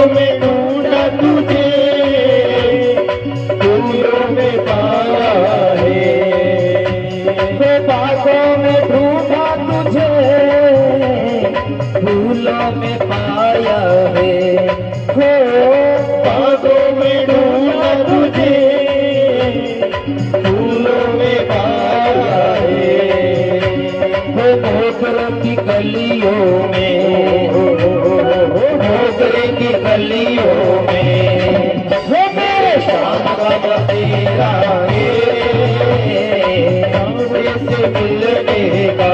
में ढूंढा तुझे, फूलों में पाया है। बागों में ढूंढा तुझे, फूलों में पाया है। हो बागों में ढूंढा तुझे, फूलों में पाया है। मोगरे की गलियों में, मोगरे की गलियों में, वो मेरे शाम का बसेरा है। सांवरे से मिलने का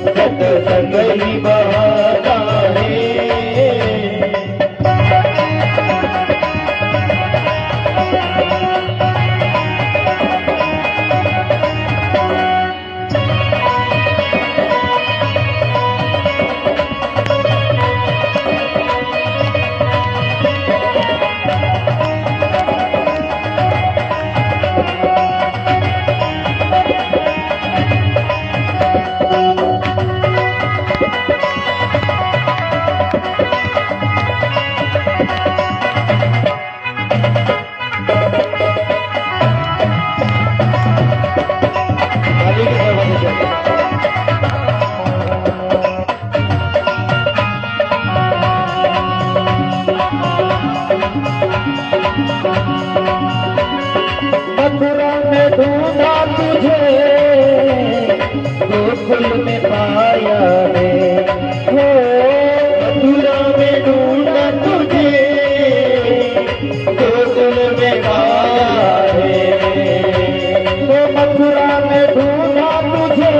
सत्संग ही बहाना है। मथुरा में ढूंढा तुझे, गोकुल में पाया है। हो मथुरा में ढूंढा तुझे, गोकुल में पाया है। तो मथुरा में ढूंढा तुझे,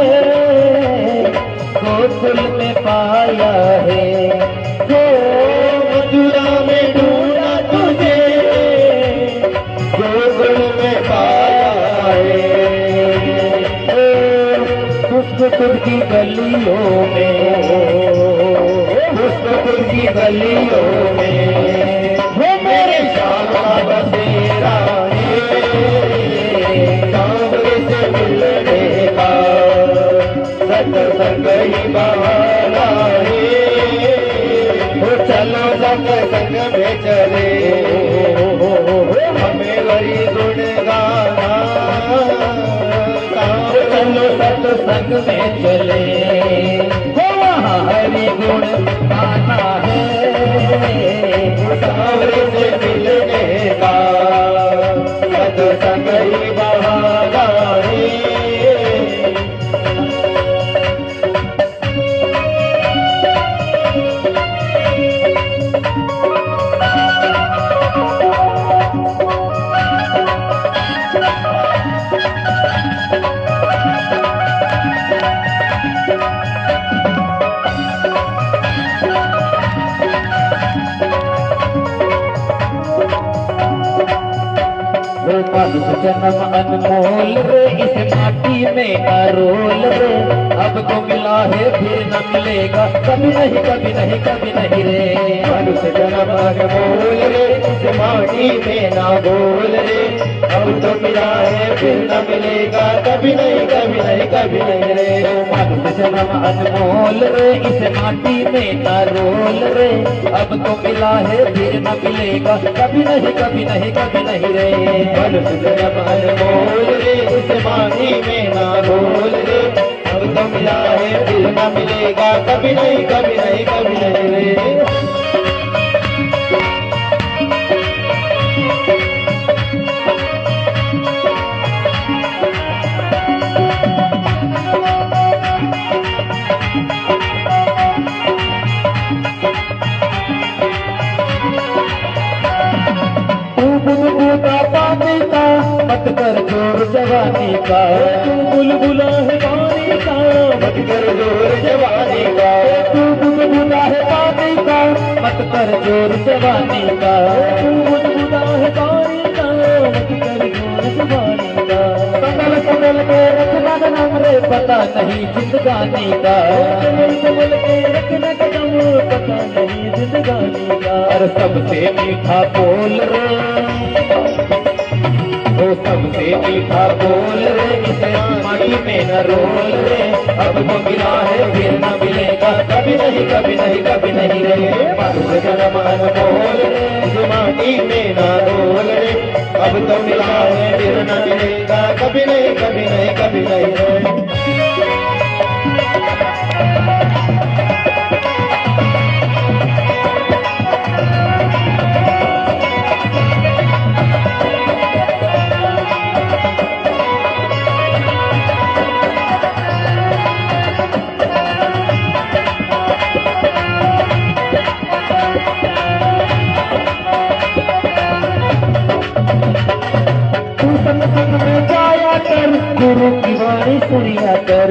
गोकुल में पाया है। हो मथुरा में ढूंढा तुझे, गोकुल में पाया है। पुष्पपुर की गलियों में, पुष्पपुर की गलियों में, वो मेरे श्याम का बसेरा है। सांवरे से मिलने का सत्संग ही बहाना है। वो चलो सत्संग में चले, हमें गरी गुण गाना। चलो सत्संग में चले, हो वहाँ हरि गुण गाना है। सांवरे से मिलने का सत्संग ही बहाना है। मनुष्य जन्म अनमोल रे, इस माटी में अरोल रे। अब तो मिला है फिर न मिलेगा, कभी नहीं कभी नहीं कभी नहीं रे। मनुष्य जन्म अनमोल रे, इस माटी में ना बोल रे। अब तो मिला है फिर न मिलेगा, कभी नहीं कभी नहीं कभी नहीं रे। मनुष्य जन्म अनमोल रे, इस माटी में अरोल रे। अब तो मिला है फिर न मिलेगा, कभी नहीं कभी नहीं कभी नहीं रे। मनुष्य जन्म अनमोल रे, इस माटी में ना बोल रे। अब तो मिला है फिर न मिलेगा, कभी नहीं कभी नहीं कभी नहीं रे। मत कर जोर जवानी का, तू बुलबुला है पानी का, मत कर जोर जवानी का। तू बुलबुला है पानी का, मत कर जोर जवानी का। तू बुलबुला है पानी का, मत कर जोर जवानी का। कमल कमल के रखना नाम रे, पता नहीं जिंदगानी का। कमल कमल के रखना कदम, पता नहीं जिंदगानी का। और सबसे मीठा बोल रे, वो सबसे मीठा बोल रे, इसे माटी में न रोल रे। अब तो मिला है फिर न मिलेगा, कभी नहीं कभी नहीं कभी नहीं रे। मनुष्य जन्म अनमोल कभी नहीं कभी नहीं रे। तू संग संग में जाया कर, गुरु की वाणी सुनिया कर।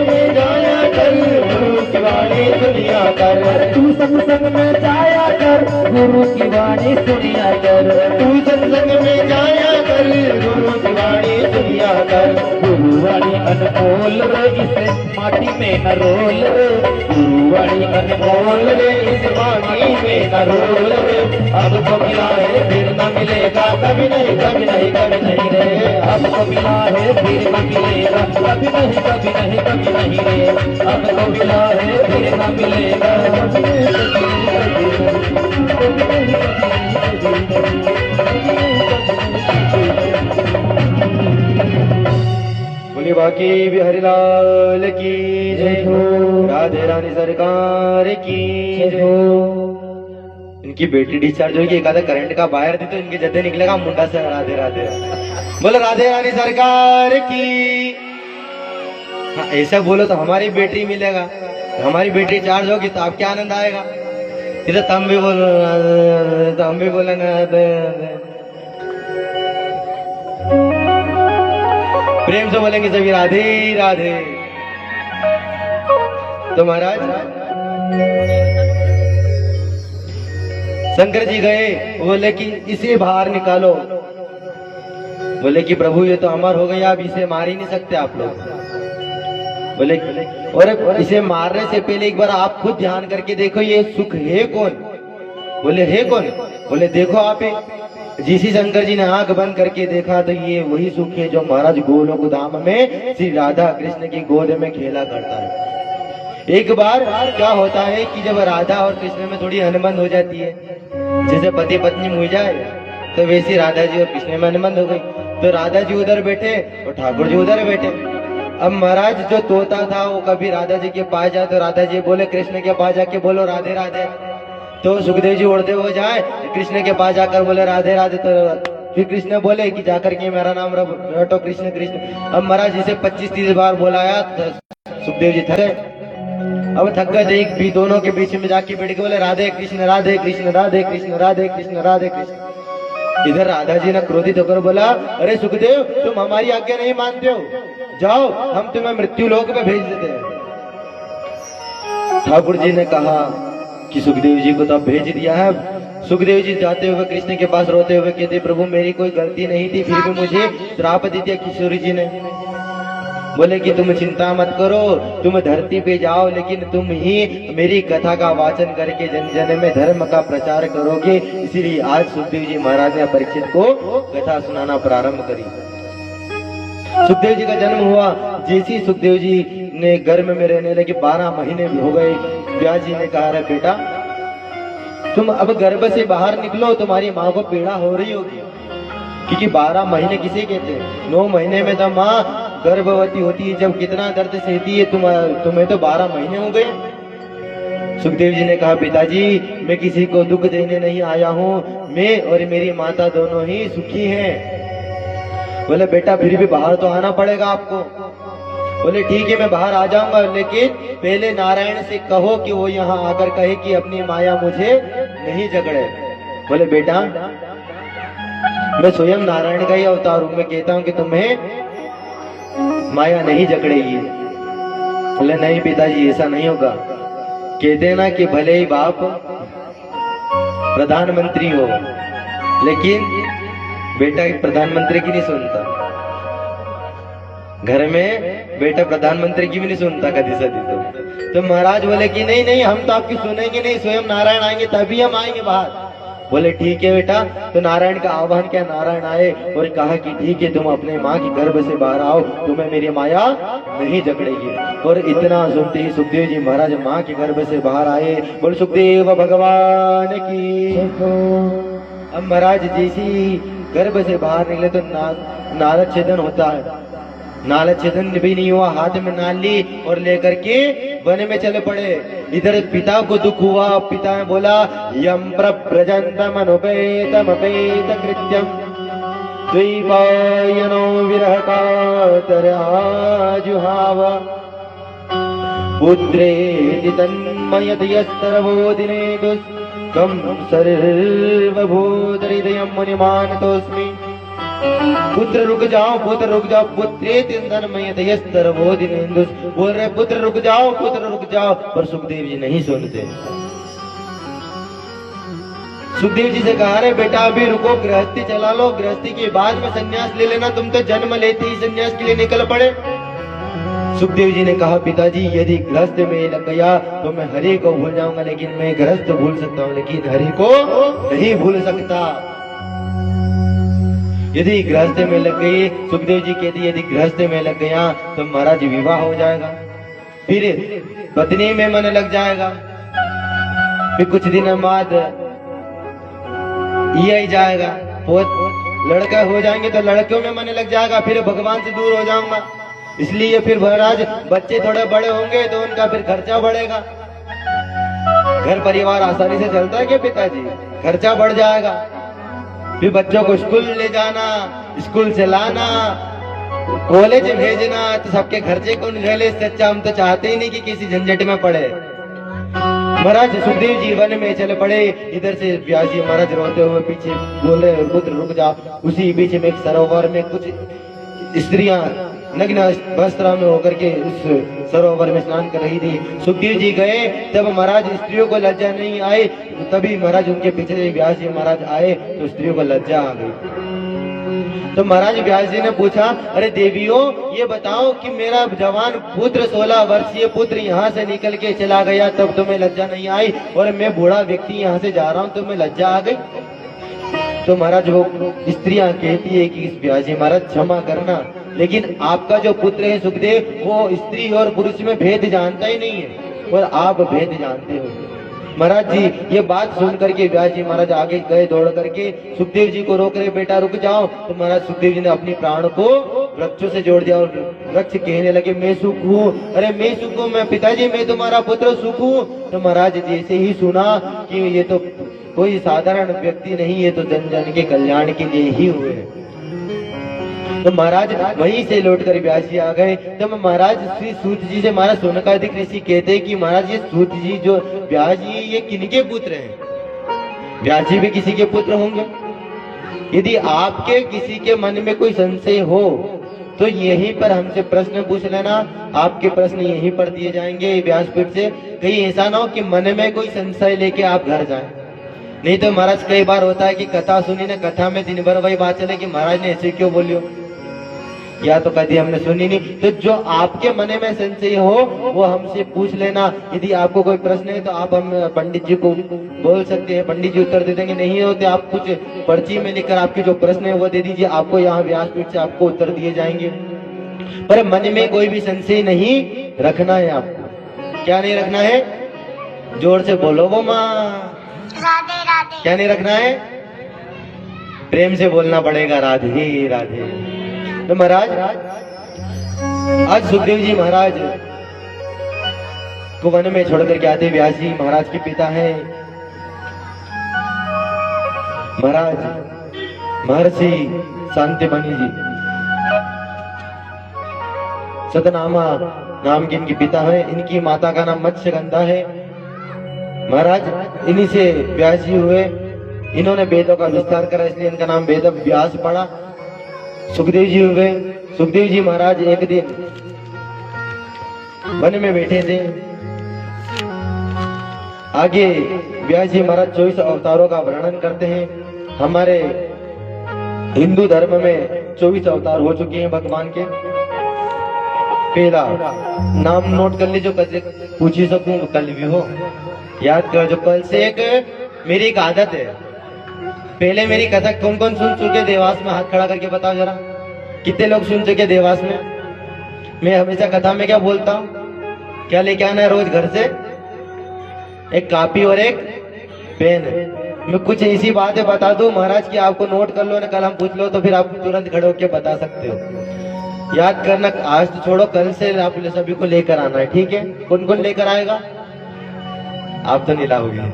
में जाया कर, गुरु की वाणी सुनिया कर। तू संग संग में जाया कर, गुरु की वाणी सुनिया कर। तू सत्संग में जाया कर, गुरु की वाणी सुनिया कर। गुरुवाणी अनमोल रे, इसे माटी में न रोल रे। गुरुवाणी अनमोल रे, इस वाणी में न रोल रे। अब तो मिला है फिर न मिलेगा, कभी नहीं कभी नहीं कभी नहीं रे। अब तो मिला है फिर न मिलेगा, कभी नहीं कभी नहीं कभी नहीं रे। अब तो मिला है फिर न मिलेगा, कभी नहीं कभी नहीं बोले बाकी बिहारी लाल की जय हो, राधे रानी सरकार की जय हो। इनकी बेटी डिस्चार्ज होगी, एक आधा करंट का वायर दी तो इनके जद्दे निकलेगा मुंडा से। राधे राधे बोलो राधे रानी सरकार की। हाँ, ऐसा बोलो तो हमारी बैटरी मिलेगा, हमारी बैटरी चार्ज होगी तो आप क्या आनंद आएगा। इधर तो हम भी बोलो, तो हम भी बोलेंगे प्रेम से बोलेंगे सभी राधे राधे। तो महाराज शंकर जी गए, बोले कि इसे बाहर निकालो। बोले कि प्रभु ये तो अमर हो गया, अब इसे मार ही नहीं सकते आप लोग। बोले और इसे मारने से पहले एक बार आप खुद ध्यान करके देखो, ये सुख है कौन। बोले है कौन। बोले देखो आप ही। जिसी शंकर जी ने आंख बंद करके देखा तो ये वही सुख है जो महाराज गोलोक धाम में श्री राधा कृष्ण की गोद में खेला करता है। एक बार क्या होता है कि जब राधा और कृष्ण में थोड़ी अनबन हो जाती है, जैसे पति पत्नी मुझ जाए, तो वैसे राधा जी और कृष्ण में अनबन हो गई। तो राधा जी उधर बैठे और ठाकुर जी उधर बैठे। अब महाराज जो तोता था वो कभी राधा जी के पास जाए तो राधा जी बोले कृष्ण के पास जाके बोलो राधे राधे। तो सुखदेव जी उड़ते हुए जाए कृष्ण के पास जाकर बोले राधे राधे। तो फिर कृष्ण बोले कि जाकर के मेरा नाम रटो कृष्ण कृष्ण। अब महाराज जिसे 25-30 बार बुलाया तो सुखदेव जी थके। अब थक गए, एक भी दोनों के बीच में जाके बैठ के बोले राधे कृष्ण राधे कृष्ण राधे कृष्ण राधे कृष्ण राधे कृष्ण। इधर राधा जी ने क्रोधित होकर बोला अरे सुखदेव तुम हमारी आज्ञा नहीं मानते हो, जाओ हम तुम्हें मृत्यु लोक में भेज देते हैं। ठाकुर जी ने कहा कि सुखदेव जी को तो भेज दिया है। सुखदेव जी जाते हुए कृष्ण के पास रोते हुए कहते प्रभु मेरी कोई गलती नहीं थी, फिर भी मुझे श्राप दे दिया किशोरी जी ने। बोले कि तुम चिंता मत करो, तुम धरती पे जाओ लेकिन तुम ही मेरी कथा का वाचन करके जन जन में धर्म का प्रचार करोगे। इसीलिए आज सुखदेव जी महाराज ने परीक्षित को कथा सुनाना प्रारंभ करी। सुखदेव जी का जन्म हुआ। जैसे सुखदेव जी ने गर्भ में रहने लगे 12 महीने हो गए, व्यास जी ने कहा बेटा तुम अब गर्भ से बाहर निकलो, तुम्हारी माँ को पीड़ा हो रही होगी। क्योंकि 12 महीने किसे कहते हैं, 9 महीने में तो माँ गर्भवती होती है, जब कितना दर्द सहती है। तुम्हें तो 12 महीने हो गए। सुखदेव जी ने कहा पिताजी मैं किसी को दुख देने नहीं आया हूँ, मैं और मेरी माता दोनों ही सुखी हैं। बोले बेटा फिर भी बाहर तो आना पड़ेगा आपको। बोले ठीक है मैं बाहर आ जाऊंगा, लेकिन पहले नारायण से कहो कि वो यहाँ आकर कहे कि अपनी माया मुझे नहीं झगड़े। बोले बेटा मैं स्वयं नारायण का ही अवतार हूं, मैं कहता हूं कि तुम्हें माया नहीं जकड़ेगी। बोले नहीं पिताजी ऐसा नहीं होगा। कहते ना कि भले ही बाप प्रधानमंत्री हो लेकिन बेटा प्रधानमंत्री की नहीं सुनता। घर में बेटा प्रधानमंत्री की भी नहीं सुनता कभी सदी। तो महाराज बोले कि नहीं नहीं हम तो आपकी सुनेंगे नहीं, स्वयं नारायण आएंगे तभी हम आएंगे बाहर। बोले ठीक है बेटा। तो नारायण का आह्वान किया, नारायण आए और कहा कि ठीक है तुम अपने माँ की गर्भ से बाहर आओ, तुम्हें मेरी माया नहीं जकड़ेगी। और इतना सुनते ही सुखदेव जी महाराज माँ के गर्भ से बाहर आए। बोले सुखदेव भगवान की। अब महाराज जैसे ही गर्भ से बाहर निकले तो नारद छेदन होता है। नारद छेदन भी नहीं हुआ, हाथ में नाल ली और लेकर के वन में चले पड़े। इधर पिता को दुख हुआ, पिता ने बोला यम प्रजंतम अनुपेतम अपेत कृत्यम द्वैपायनो विरह कातराजुहाव पुत्रेति तन्मयतयस्तरवोदिने दुष्कं सर्वभूतहृदयं मुनिमानतोऽस्मि। पुत्र रुक जाओ, पुत्र रुक जाओ, पुत्रेति तन्मयतयस्तरवोदिने दुष्कं। बोल रहे पुत्र रुक जाओ, पुत्र रुक जाओ, पर सुखदेव जी नहीं सुनते। सुखदेव जी से कहा रे बेटा अभी रुको, गृहस्थी चला लो, गृहस्थी के बाद में संन्यास ले लेना। तुम तो जन्म लेते ही संन्यास के लिए निकल पड़े। सुखदेव जी ने कहा पिताजी यदि गृहस्थ में लग गया तो मैं हरि को भूल जाऊंगा, लेकिन मैं गृहस्थ भूल सकता हूँ लेकिन हरि को नहीं भूल सकता। यदि गृहस्थ में लग गई, सुखदेव जी कहती यदि गृहस्थ में लग गया तो महाराज विवाह हो जाएगा, फिर पत्नी में मन लग जाएगा, फिर कुछ दिन बाद यही जाएगा, लड़का हो जाएंगे तो लड़कियों में मन लग जाएगा, फिर भगवान से दूर हो जाऊंगा। इसलिए फिर महाराज बच्चे थोड़े बड़े होंगे तो उनका फिर खर्चा बढ़ेगा। घर परिवार आसानी से चलता है क्या पिताजी? खर्चा बढ़ जाएगा, फिर बच्चों को स्कूल ले जाना, स्कूल से लाना, कॉलेज भेजना, तो सबके खर्चे कौन झेले? इससे अच्छा हम तो चाहते ही नहीं कि किसी झंझट में पड़े। महाराज सुखदेव जी वन में चले पड़े। इधर से व्यास जी महाराज रोते हुए पीछे बोल रहे पुत्र रुक जाओ। उसी बीच में एक सरोवर में कुछ स्त्रियां नग्न वस्त्र में होकर के उस सरोवर में स्नान कर रही थी। सुखदेव जी गए, तब महाराज स्त्रियों को लज्जा नहीं आई, तभी महाराज उनके पीछे व्यास जी महाराज आए तो स्त्रियों को लज्जा आ गई। तो महाराज व्यास जी ने पूछा अरे देवियों ये बताओ कि मेरा जवान पुत्र 16 वर्षीय पुत्र यहाँ से निकल के चला गया तब तुम्हें लज्जा नहीं आई, और मैं बूढ़ा व्यक्ति यहाँ से जा रहा हूँ तुम्हें लज्जा आ गई? तो महाराज वो स्त्रियां कहती है कि व्यास जी महाराज क्षमा करना, लेकिन आपका जो पुत्र है सुखदेव वो स्त्री और पुरुष में भेद जानता ही नहीं है, और आप भेद जानते हो। महाराज जी ये बात सुन करके व्यास जी महाराज आगे गए दौड़ करके, सुखदेव जी को रोक रहे बेटा रुक जाओ। तो महाराज सुखदेव जी ने अपनी प्राण को वृक्षों से जोड़ दिया और वृक्ष कहने लगे मैं सुख हूँ, अरे मैं सुख हूँ, मैं पिताजी मैं तुम्हारा पुत्र सुख हूँ। तो महाराज जैसे ही सुना कि ये तो कोई साधारण व्यक्ति नहीं, ये तो जन जन के कल्याण के लिए ही हुए हैं, तो महाराज वहीं से लौटकर व्यास जी आ गए। तब महाराज श्री सूत जी से महाराज सोनकादिक ऋषि कहते हैं कि महाराज ये सूत जी जो व्यास जी ये किनके पुत्र हैं? व्यास जी भी किसी के पुत्र होंगे। यदि आपके किसी के मन में कोई संशय हो तो यहीं पर हमसे प्रश्न पूछ लेना, आपके प्रश्न यहीं पर दिए जाएंगे व्यासपीठ से। कहीं ऐसा ना हो कि मन में कोई संशय लेके आप घर जाएं। नहीं तो महाराज कई बार होता है कि कथा सुनी ना, कथा में दिन भर वही बात चले कि महाराज ने ऐसे क्यों बोलियो, या तो कभी हमने सुनी नहीं। तो जो आपके मन में संशय हो वो हमसे पूछ लेना। यदि आपको कोई प्रश्न है तो आप हम पंडित जी को बोल सकते हैं, पंडित जी उत्तर दे देंगे। नहीं हो तो आप कुछ पर्ची में लिखकर आपके जो प्रश्न है वो दे दीजिए, आपको यहाँ व्यासपीठ से आपको उत्तर दिए जाएंगे। पर मन में कोई भी संशय नहीं रखना है आपको। क्या नहीं रखना है? जोर से बोलो वो माँ। राधे राधे। क्या नहीं रखना है? प्रेम से बोलना पड़ेगा राधे राधे। तो महाराज आज सुखदेव जी महाराज को वन में छोड़ करके आते। व्यास जी महाराज के पिता हैं। महाराज महर्षि शांतिमणि जी सतनामा नाम के इनके पिता हैं। इनकी माता का नाम मत्स्यगंधा है। महाराज इन्हीं से व्यास जी हुए। इन्होंने वेदों का विस्तार करा इसलिए इनका नाम वेद व्यास पड़ा। सुखदेव जी हुए। सुखदेव जी महाराज एक दिन वन में बैठे थे। आगे व्यास जी महाराज 24 अवतारों का वर्णन करते हैं। हमारे हिंदू धर्म में 24 अवतार हो चुके हैं भगवान के। पहला नाम नोट कर लीजिए, पूछ ही सकूं कल भी हो, याद कर जो कल से। एक मेरी एक आदत है, पहले मेरी कथा कौन कौन सुन चुके देवास में? हाथ खड़ा करके बताओ जरा, कितने लोग सुन चुके देवास में? मैं हमेशा कथा में क्या बोलता हूँ, क्या लेके आना है रोज घर से? एक कॉपी और एक पेन। मैं कुछ ऐसी बातें बता दूं महाराज की आपको नोट कर लो ना, कल हम पूछ लो तो फिर आप तुरंत खड़े होकर बता सकते हो। याद करना, आज तो छोड़ो, कल से आप सभी को लेकर आना है, ठीक है? कौन कौन लेकर आएगा? आप तो नहीं लाओगे।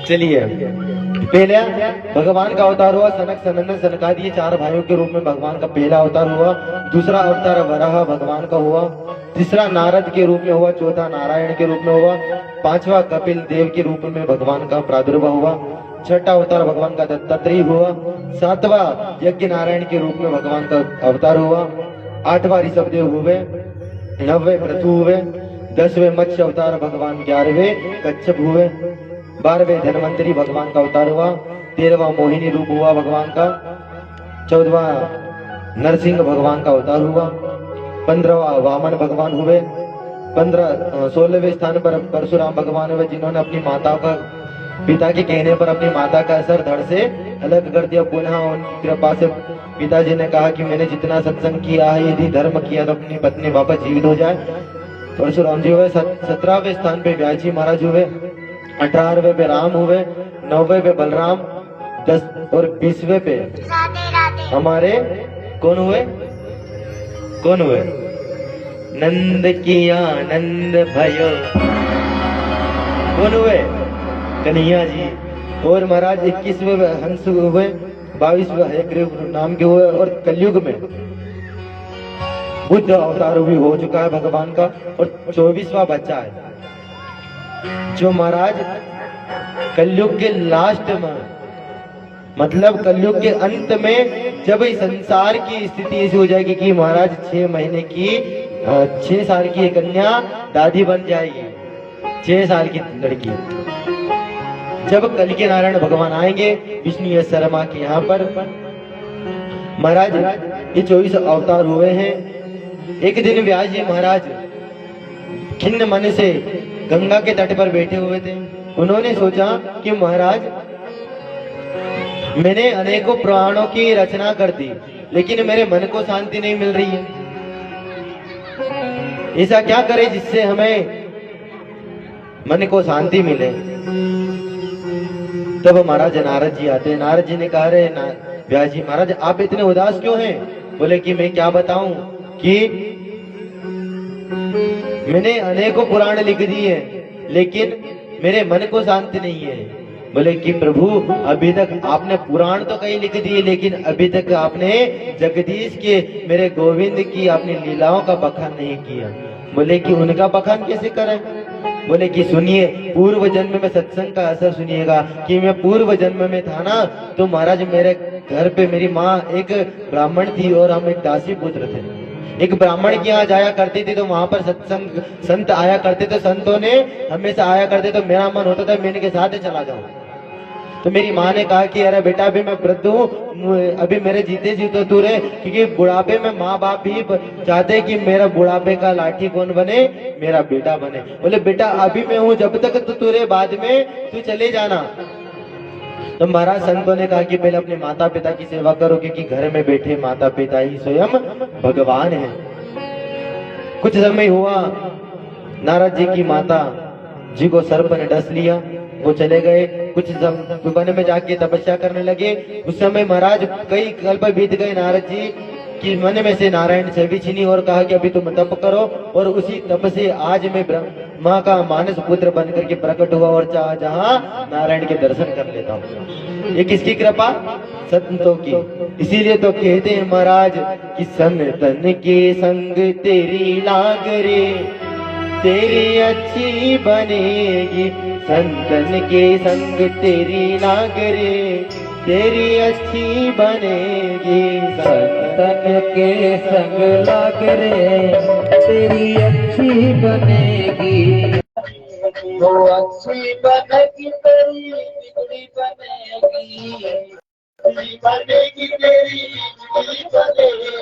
चलिए, पहले भगवान का अवतार हुआ सनक सनंदन सनकादि, चार भाइयों के रूप में भगवान का पहला अवतार हुआ। दूसरा अवतार वराह भगवान का हुआ। तीसरा नारद के रूप में हुआ। चौथा नारायण के रूप में हुआ। पांचवा कपिल देव के रूप में भगवान का प्रादुर्भाव हुआ। छठा अवतार भगवान का दत्तात्रेय हुआ। सातवां यज्ञ नारायण के रूप में भगवान का अवतार हुआ। आठवां ऋषभदेव हुए। नौवें पृथु हुए। 10वें मत्स्य अवतार भगवान। 11वें कच्छप हुए। 12वें धन्वंतरी भगवान का अवतार हुआ। 13वां मोहिनी रूप हुआ भगवान का। 14वां नरसिंह भगवान का अवतार हुआ। 15वां वामन भगवान हुए। 16वें स्थान पर परशुराम भगवान हुए, जिन्होंने अपनी माता का, पिता के कहने पर अपनी माता का सर धड़ से अलग कर दिया। पुनः उनकी कृपा से पिताजी ने कहा कि मैंने जितना सत्संग किया है, यदि धर्म किया तो अपनी पत्नी वापस जीवित हो जाए। परशुराम जी हुए। 17वें स्थान पे व्यास जी महाराज हुए। 18वें पे राम हुए। 9वें पे बलराम। 10 और 20वें पे राधे राधे। हमारे कौन हुए? कौन हुए? नंद किया नंद भयो। कौन हुए? कन्हैया जी। और महाराज 21वें हंस हुए। 22वें हयग्रीव नाम के हुए। और कलयुग में बुद्ध अवतार भी हो चुका है भगवान का। और 24वां बच्चा है, जो महाराज कलयुग के लास्ट में, मतलब कलयुग के अंत में, जब इस संसार की स्थिति ऐसी हो जाएगी कि महाराज 6 महीने की 6 साल की कन्या दादी बन जाएगी। 6 साल की लड़की। जब कल के नारायण भगवान आएंगे विष्णु यश शर्मा के यहाँ पर, महाराज ये 24 अवतार हुए हैं। एक दिन व्यास जी महाराज खिन्न मन से गंगा के तट पर बैठे हुए थे। उन्होंने सोचा कि महाराज मैंने अनेकों पुराणों की रचना कर दी, लेकिन मेरे मन को शांति नहीं मिल रही है। ऐसा क्या करें जिससे हमें मन को शांति मिले? तब महाराज नारद जी आते हैं। नारद जी ने कहा, रे व्यास जी महाराज आप इतने उदास क्यों हैं? बोले कि मैं क्या बताऊं कि मैंने अनेकों पुराण लिख दिए, लेकिन मेरे मन को शांति नहीं है। बोले कि प्रभु अभी तक आपने पुराण तो कई लिख दिए, लेकिन अभी तक आपने जगदीश के, मेरे गोविंद की आपने लीलाओं का बखान नहीं किया। बोले कि उनका बखान कैसे करें? बोले कि सुनिए, पूर्व जन्म में सत्संग का असर सुनिएगा कि मैं पूर्व जन्म में था ना, तो महाराज मेरे घर पे मेरी माँ एक ब्राह्मण थी और हम एक दासी पुत्र थे। एक ब्राह्मण के यहाँ जाया करती थी, तो वहां पर सत्संग संत आया करते थे। संतों ने हमेशा आया करते, तो मेरा मन होता था मैं इनके साथ चला जाऊं। तो मेरी माँ ने कहा कि अरे बेटा अभी मैं वृद्ध हूँ, अभी मेरे जीते जी तो तू रहे, क्योंकि बुढ़ापे में माँ बाप भी चाहते कि मेरा बुढ़ापे का लाठी कौन बने? मेरा बेटा बने। बोले बेटा अभी मैं हूँ, जब तक तो तू रहे, बाद में तू चले जाना। तो महाराज संतों ने कहा कि पहले अपने माता पिता की सेवा करो, क्योंकि घर में बैठे माता पिता ही स्वयं भगवान है। कुछ समय हुआ, नारद जी की माता जी को सर्प ने डस लिया। वो चले गए, कुछ वन में जाके तपस्या करने लगे। उस समय महाराज कई कल्प बीत गए। नारद जी की मन में से नारायण छवि छीनी और कहा कि अभी तुम तप करो, और उसी तप से आज मैं ब्रह्मा का मानस पुत्र बन करके प्रकट हुआ और जहाँ नारायण के दर्शन कर लेता हूँ। ये किसकी कृपा? संतों की। इसीलिए तो कहते हैं महाराज कि संतन के संग तेरी लाग रे, तेरी अच्छी बनेगी। संतन के संग तेरी लाग रे, तेरी अच्छी बनेगी। संतन के संग लाग रे, तेरी अच्छी बनेगी। तो अच्छी बनेगी तेरी बिगड़ी बनेगी। बनेगी तेरी बिगड़ी बनेगी।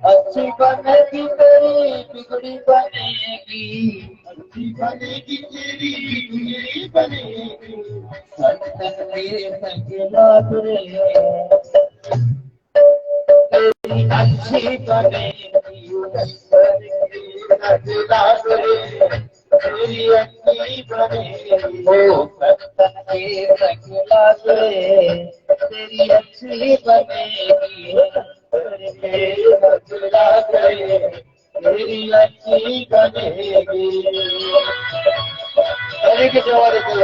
अच्छी बनेगी तेरी बिगड़ी बनेगी। अच्छी बनेगी तेरी बिगड़ी बनेगी। संतन के संग लाग रे, तेरी अच्छी बनेगी। संतन के संग लाग रे, तेरी अच्छी बनेगी हो सत्संग के संग लागे तेरी अच्छी बनेगी तेरे संग लागे तेरी अच्छी बनेगी अरे के जवाब दो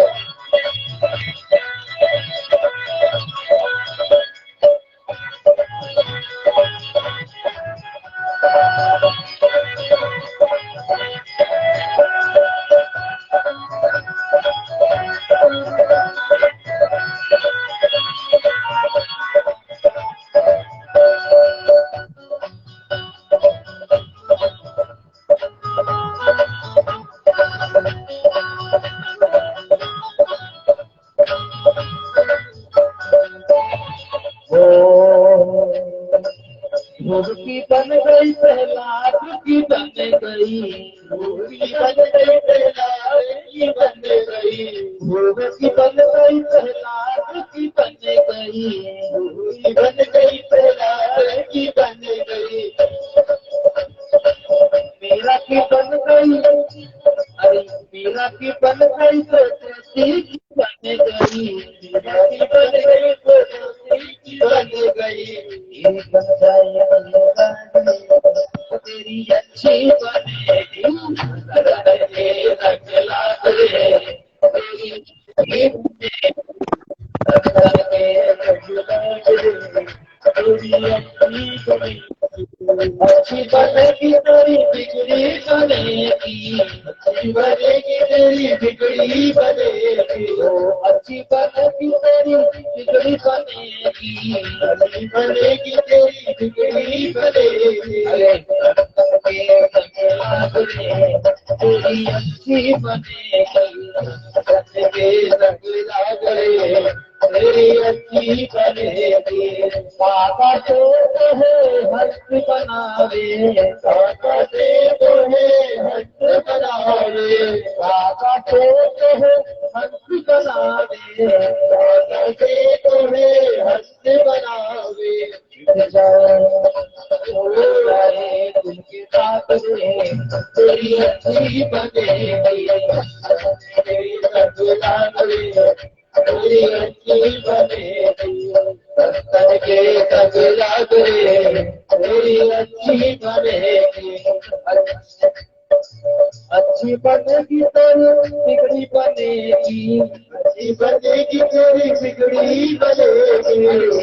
की बन गई प्रहलाद की बन गई की बन गई प्रहलाद की बन गई की बन गई प्रहलाद की बन गई की बन गई प्रहलाद की बन गई मेरा की बन गई अरे मेरा की बन गई प्रकृति की बन गई मेरा की बन गई प्रकृति की बन गई ये बन जाए तेरी अच्छी बनेगी रखला अच्छी बनेगी तेरी बिगड़ी बनेगी अच्छी बनेगी तेरी बिगड़ी बनेगी अच्छी बनेगी तेरी बिगड़ी बनेगी अच्छी बनेगी तेरी बिगड़ी बनेगी तेरी अच्छी बनेगी तेरी अच्छी बनेगी पापा तो है हस्त बनावे पापा तो है हस्त बनावे पापा तो है हस्त बनावे पापा तो है हस्त बनावे जाए तुमके साथ रे तेरी अच्छी बनेगी तेरी सगला रे तेरी अच्छी बनेगी सत्संग के सगला रे तेरी अच्छी बनेगी अच्छी बनेगी तेरी बिगड़ी बनेगी अच्छी बनेगी तेरी बिगड़ी बनेगी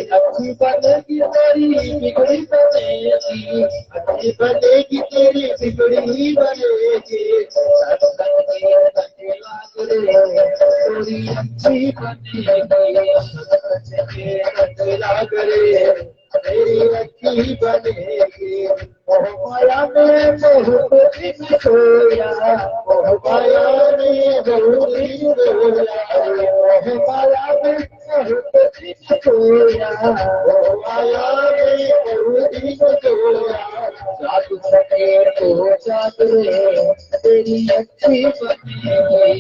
अच्छी बनेगी तेरी बिगड़ी बनेगी अच्छी बनेगी तेरी बिगड़ी बनेगी सत्संग के सगला रे तेरी अच्छी बनेगी सत्संग के सगला रे तेरी अच्छी बनेगी माया में बहुत दिन सोया माया में बहुत दिन सोया माया में बहुत दिन सोया माया में बहुत दिन सोया जादू सके तो जादू तेरी अच्छी बनेगी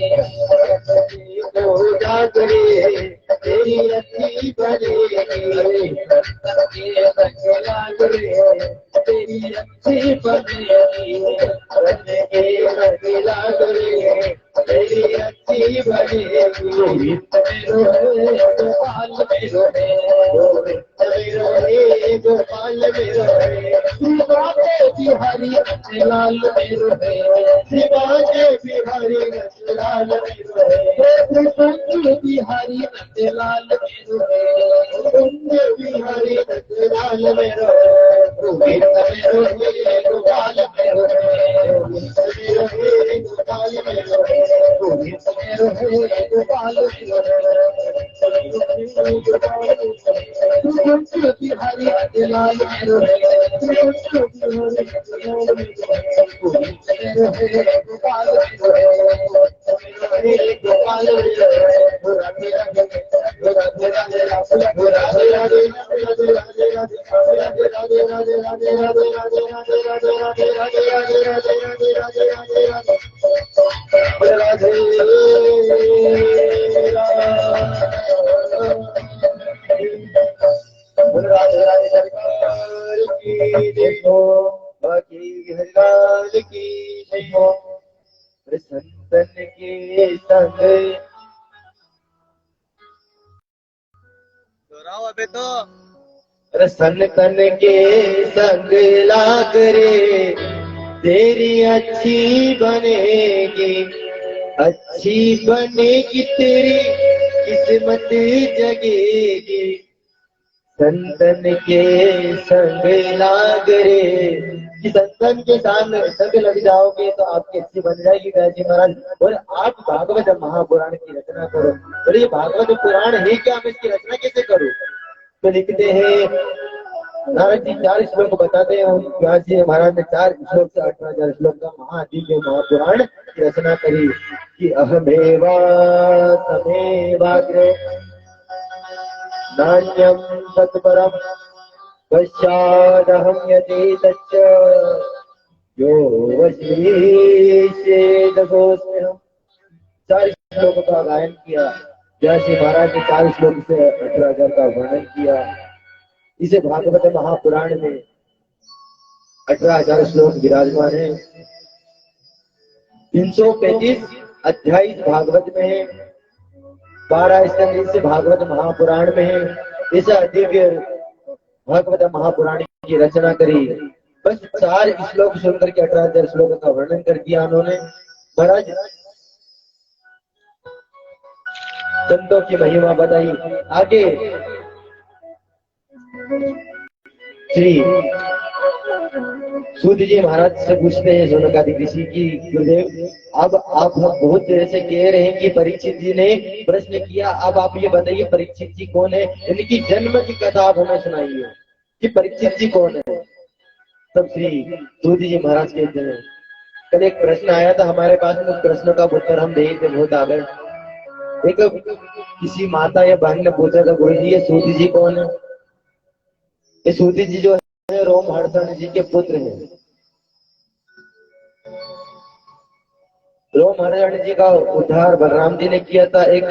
तो जादू तेरी अच्छी बनेगी तेरी अच्छी बनेगी तेरी अच्छी बनेगी गोपाल मेरो है गोपाल मेरो है बिहारी लाल मेरो है शिवाजी बिहारी लाल मेरो है कुंज बिहारी लाल मेरो है कुंज बिहारी लाल मेरो है गोपाल मेरो है गोपाल मेरो है गोपाल मेरो है बिहारी लाल मेरो गोपाल गोपाल देखो बाकी हरिलाल की देखो संत संग। दोहराओ अबे तो। अरे सन तन के संग लाग रे, तेरी अच्छी बनेगी, अच्छी बनेगी तेरी किस्मत जगेगी। संतन के संग लाग रे, कि संतन के सामने संग लग जाओगे तो आपकी अच्छी बन जाएगी जी महाराज। और आप भागवत महापुराण की रचना करो। और ये भागवत पुराण है क्या, मैं इसकी रचना कैसे करूं? तो लिखते हैं नारद जी 4 श्लोक बताते हैं, व्यास जी महाराज ने 4 श्लोक से 18,000 श्लोक का महादिव्य महापुराण की रचना करी कि अहमेवा तमेवाग्रे नान्यम तत्परम पश्चादहं यतेतच्च यो वशीषेदसोऽस्म्यहम्। 4 श्लोकों का गायन किया। व्यास जी महाराज ने 4 श्लोक से 18,000 का वर्णन किया। इसे भागवत महापुराण में 18,000 श्लोक विराजमान है। 335 अध्याय इस भागवत में है। 12 स्कंद इस भागवत महापुराण में है। इस दिव्य भागवत महापुराण की रचना करी। बस 4 श्लोक सुनकर के 18,000 श्लोक का वर्णन कर दिया उन्होंने। महाराज संतों की महिमा बताई। आगे श्री सूत जी महाराज से पूछते हैं शौनकादिक ऋषि की, गुरुदेव अब आप हम बहुत देर से कह रहे हैं कि परीक्षित जी ने प्रश्न किया, अब आप ये बताइए परीक्षित जी कौन है, इनकी जन्म की कथा आप हमें सुनाइए कि परीक्षित जी कौन है। तब श्री सूत जी महाराज कहते हैं, कल एक प्रश्न आया था हमारे पास में, उस प्रश्न का उत्तर हम दे थे बहुत आगे। एक किसी माता या बहन ने पूछा था, गुरु जी ये सूत जी कौन है? ये सूत जी जो है रोमहर्षण जी के पुत्र हैं। रोमहर्षण जी का उद्धार बलराम जी ने किया था। एक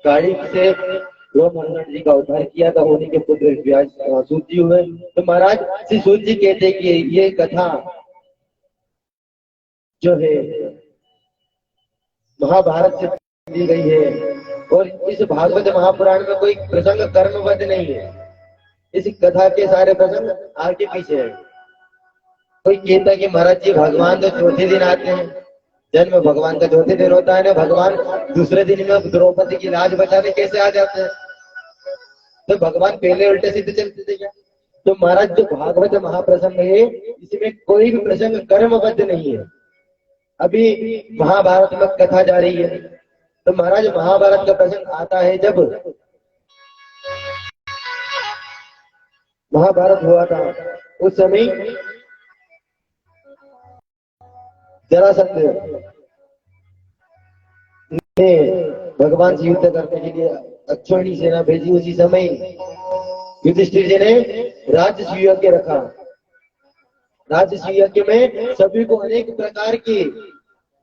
गाड़ी से रोमहर्षण जी का उद्धार किया था, उन्हीं के पुत्र व्यास सूत जी हुए। तो महाराज श्री सूत जी कहते कि ये कथा जो है महाभारत से दी गई है, और इस भागवत महापुराण में कोई प्रसंग कर्मबद्ध नहीं है। इस कथा के सारे प्रसंग आगे पीछे है। कोई कहता है कि महाराज जी भगवान तो चौथे दिन आते हैं, जन्म भगवान का चौथे दिन होता है ना, भगवान दूसरे दिन में द्रौपदी की लाज बचाने कैसे आ जाते हैं? तो भगवान पहले उल्टे सीधे चलते थे क्या? तो महाराज जो भागवत महाप्रसंग है इसमें कोई भी प्रसंग कर्मबद्ध नहीं है। अभी महाभारत में कथा जा रही है, तो महाराज महाभारत का प्रसंग आता है जब महाभारत हुआ था, उस समय जरासंध ने भगवान से युद्ध करने के लिए अक्षौहिणी सेना भेजी। उसी समय युधिष्ठिर जी ने राजस्व यज्ञ रखा। राजस्व यज्ञ में सभी को अनेक प्रकार के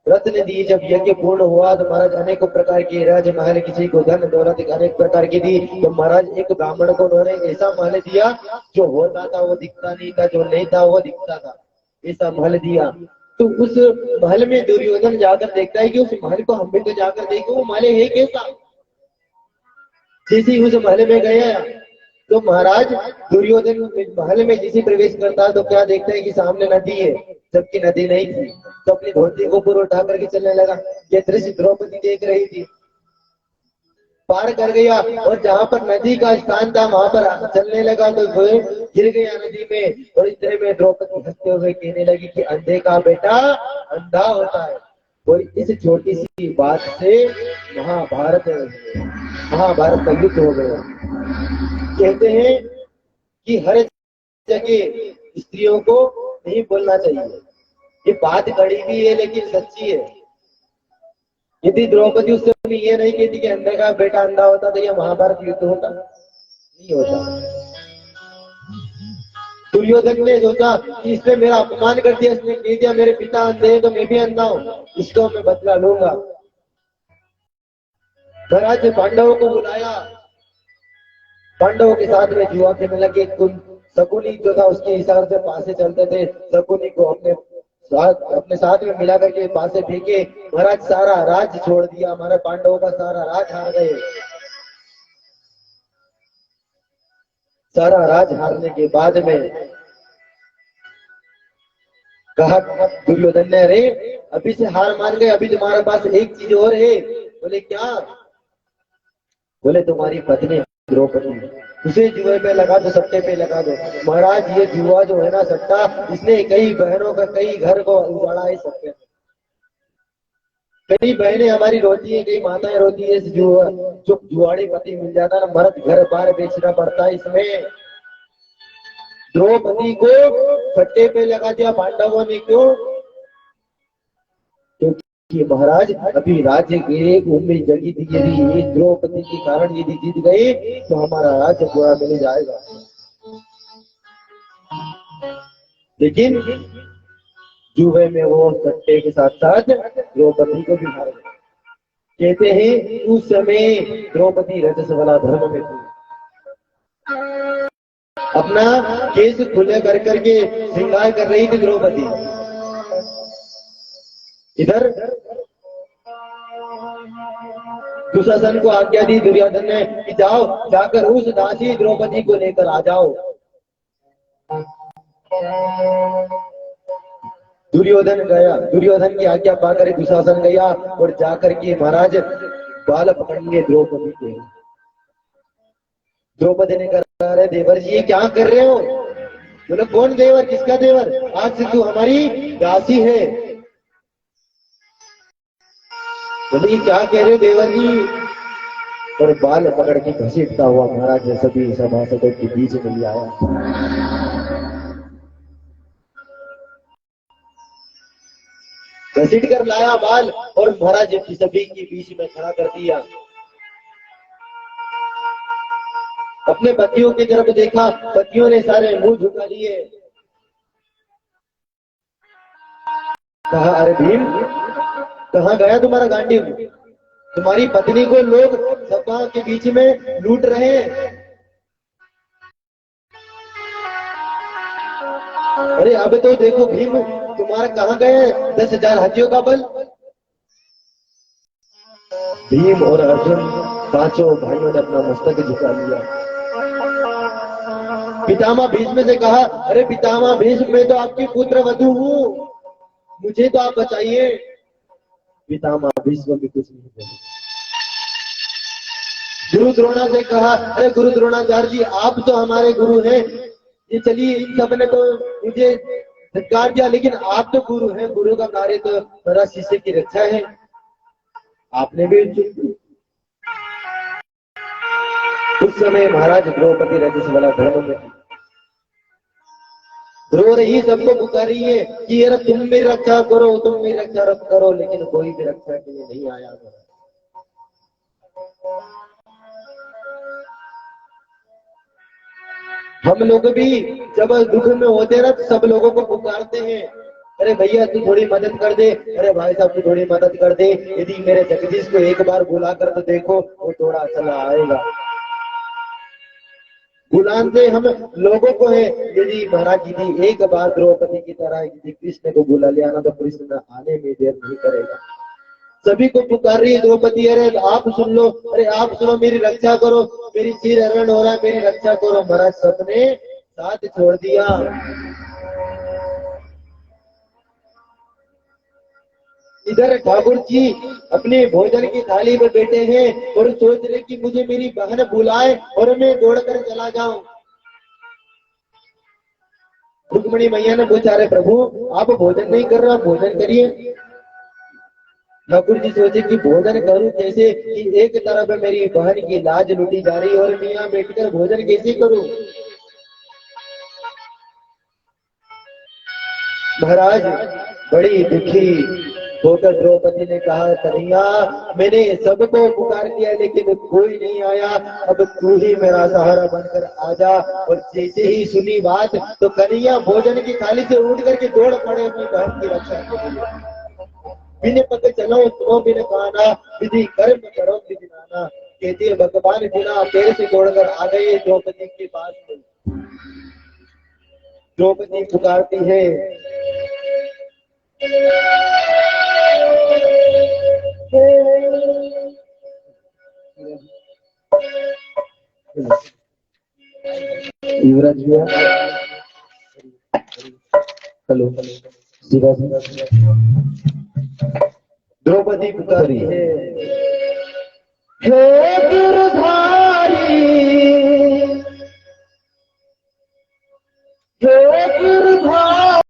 रत्न दिए। जब यज्ञ पूर्ण हुआ तो महाराज अनेक प्रकार के राजमहल, किसी को धन दौलत अनेक प्रकार की दी। तो महाराज एक ब्राह्मण को उन्होंने ऐसा महल दिया, जो होता था वो दिखता नहीं था, जो नहीं था वो दिखता था, ऐसा महल दिया। तो उस महल में दुर्योधन जाकर देखता है कि उस महल को हम भी तो जाकर देखें, वो महल है कैसा। जैसे उस महल में गया तो महाराज दुर्योधन महल में जैसे प्रवेश करता है तो क्या देखता है कि सामने नदी है, जबकि नदी नहीं थी। तो अपनी धोती को ऊपर उठा करके चलने लगा। ये दृश्य द्रौपदी देख रही थी। पार कर गया और जहां पर नदी का स्थान था वहां पर चलने लगा तो गिर गया नदी में। और इतने में द्रौपदी हंसते हुए कहने लगी कि अंधे का बेटा अंधा होता है। और इस छोटी सी बात से महाभारत का युद्ध हो गया। कहते हैं कि हर जगह स्त्रियों को नहीं बोलना चाहिए। ये बात कड़ी भी है लेकिन सच्ची है। यदि द्रौपदी उस समय ये नहीं कहती कि अंधे का बेटा अंधा होता तो यह महाभारत युद्ध होता नहीं होता। दुर्योधन ने सोचा कि इसने मेरा अपमान कर दिया, इसने कह दिया मेरे पिता अंधे हैं तो मैं भी अंधा हूं, इसको मैं बदला लूंगा। महाराज ने पांडवों को बुलाया। पांडवों के साथ में जुआ खेलने लगे। शकुनी जो था उसके हिसाब से पासे चलते थे। शकुनी को अपने अपने साथ में मिला करके पास से फेंके। महाराज सारा राज छोड़ दिया, हमारे पांडवों का सारा राज हार गए। सारा राज हारने के बाद में कहा दुर्योधन ने, अरे अभी से हार मान गए, अभी तुम्हारे पास एक चीज और है। बोले क्या? बोले तुम्हारी पत्नी द्रौपदी, उसे जुए पे लगा दो, सट्टे पे लगा दो। महाराज ये जुआ जो है ना, सट्टा, इसने कई बहनों का, कई घर को उजाड़ा है सट्टे में। कई बहनें हमारी रोती है, कई माताएं रोती है। इस जुआ जो जुआड़ी पति मिल जाता है ना, मर्द घर बार बेचना पड़ता है इसमें। द्रौपदी को सट्टे पे लगा दिया पांडवों ने। क्यों? क्योंकि महाराज अभी राज्य के एक उम्मीद जगी थी, यदि ये द्रौपदी के कारण यदि जीत गए तो हमारा राज्य पूरा मिल जाएगा। लेकिन जुए में वो सट्टे के साथ साथ द्रौपदी को भी हार गए। कहते हैं उस समय द्रौपदी रजस्वला धर्म में थी। अपना केस खुले कर करके श्रृंगार कर रही थी द्रौपदी। इधर दुशासन को आज्ञा दी दुर्योधन ने कि जाओ, जाकर उस दासी द्रौपदी को लेकर आ जाओ। दुर्योधन गया, दुर्योधन की आज्ञा पाकर दुशासन गया और जाकर के महाराज बाल पकड़ेंगे द्रौपदी के। द्रौपदी ने कहा, अरे देवर जी ये क्या कर रहे हो? बोले कौन देवर? किसका देवर? आज से तू हमारी दासी है। बोले क्या कह रहे हो देवर जी? और बाल पकड़ के घसीटता हुआ महाराज सभी सभासदों के बीच में ले आया। घसीट कर लाया बाल और महाराज की सभी के बीच में खड़ा कर दिया। अपने पतियों की तरफ देखा, पतियों ने सारे मुंह झुका लिए। कहा, अरे भीम कहाँ गया तुम्हारा गांडीव? तुम्हारी पत्नी को लोग सभा के बीच में लूट रहे हैं। अरे अब तो देखो भीम, तुम्हारा कहाँ गए 10,000 हाथियों का बल? भीम और अर्जुन पांचों भाइयों ने अपना मस्तक झुका लिया। पितामह भीष्म से कहा, अरे पितामह भीष्म मैं तो आपकी पुत्र वधू हूँ, मुझे तो आप बचाइए। पितामह भीष्म भी कुछ नहीं बोले। गुरु द्रोणा से कहा, अरे गुरु द्रोणाचार्य जी आप तो हमारे गुरु हैं, ये चलिए इन सब ने तो मुझे धिक्कार दिया, लेकिन आप तो गुरु हैं, गुरु का कार्य तो मेरा शिष्य की रक्षा है, आपने भी। उस समय महाराज द्रौपदी रजस्वला धर्म में रो रही, सबको पुकारी है कि यार तुम मेरी रक्षा करो, तुम मेरी रक्षा करो, लेकिन कोई भी रक्षा के लिए नहीं आया। हम लोग भी जब दुख में होते ना तो सब लोगों को पुकारते हैं, अरे भैया तू थोड़ी मदद कर दे, अरे भाई साहब तू थोड़ी मदद कर दे, यदि मेरे जगदीश को एक बार बुला कर तो देखो वो थोड़ा चला आएगा। बुलाते हम लोगों को है, यदि महाराज जी एक बार द्रौपदी की तरह यदि कृष्ण को बुला लिया ना तो कृष्ण आने में देर नहीं करेगा। सभी को पुकार रही है द्रौपदी, अरे आप सुन लो, अरे आप सुनो, मेरी रक्षा करो, मेरी सिर हरण हो रहा है, मेरी रक्षा करो। महाराज सबने साथ छोड़ दिया। इधर ठाकुर जी अपने भोजन की थाली में बैठे हैं और सोच रहे कि मुझे मेरी बहन बुलाए और मैं दौड़कर चला जाऊं। रुक्मिणी मैया ने पूछा, अरे प्रभु आप भोजन नहीं कर रहे, भोजन करिए। ठाकुर जी सोचे कि भोजन करूं कैसे, कि एक तरफ मेरी बहन की लाज लुटी जा रही और मैं यहाँ बैठकर भोजन कैसे करूं। महाराज बड़ी दुखी होकर द्रौपदी ने कहा, कन्हैया मैंने सबको पुकार दिया लेकिन कोई नहीं आया, अब तू ही मेरा सहारा बनकर आ जा। और जैसे ही सुनी बात तो कन्हैया भोजन की थाली से उठ करके दौड़ पड़े अपनी बहन की रक्षा के लिए। बिन पग चलो तो बिन खाना, विधि कर्म करो विधि नाना। कहती है भगवान बिना पैर से दौड़कर आ गए द्रौपदी के पास में। द्रौपदी पुकारती है, युवराज भैया, हेलो शिवाजी। द्रौपदी पुकारी है, हे गिरधारी